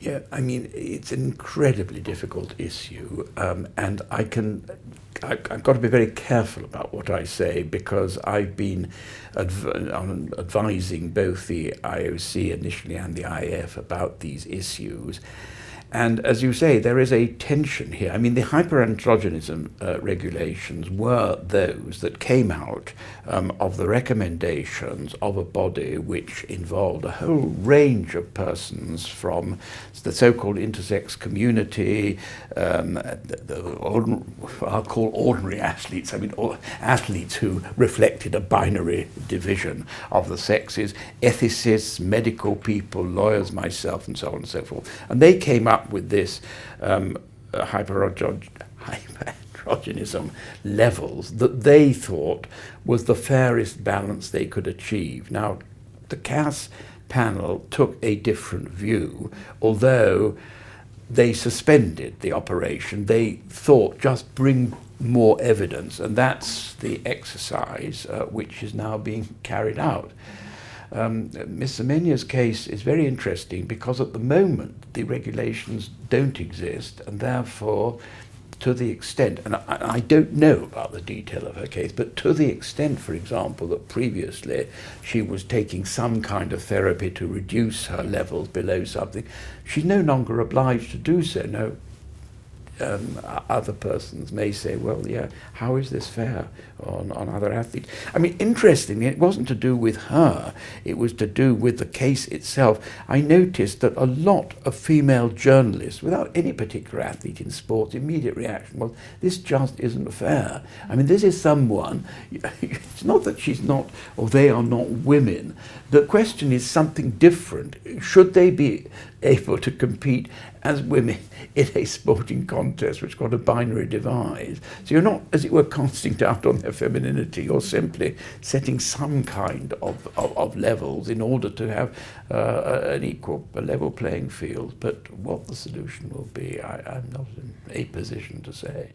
Yeah, I mean, it's an incredibly difficult issue, and I've got to be very careful about what I say because I've been advising both the IOC initially and the IAF about these issues. And as you say, there is a tension here. I mean, the hyperandrogenism regulations were those that came out of the recommendations of a body which involved a whole range of persons from the so-called intersex community, I'll call ordinary athletes, I mean athletes who reflected a binary division of the sexes, ethicists, medical people, lawyers, myself, and so on and so forth. And they came up with this hyperandrogenism levels that they thought was the fairest balance they could achieve. Now, the CAS panel took a different view, although they suspended the operation. They thought just bring more evidence, and that's the exercise which is now being carried out. Ms. Semenya's case is very interesting because at the moment the regulations don't exist, and therefore to the extent, and I don't know about the detail of her case, but to the extent, for example, that previously she was taking some kind of therapy to reduce her levels below something, she's no longer obliged to do so. No, other persons may say, well, yeah, how is this fair on other athletes? I mean, interestingly, it wasn't to do with her, it was to do with the case itself. I noticed that a lot of female journalists, without any particular athlete in sports, immediate reaction was, this just isn't fair. I mean, this is someone, it's not that she's not, or they are not women. The question is something different. Should they be able to compete as women in a sporting contest which got a binary divide? So you're not, as it were, casting doubt on their femininity, you're simply setting some kind of levels in order to have an equal, a level playing field. But what the solution will be, I'm not in a position to say.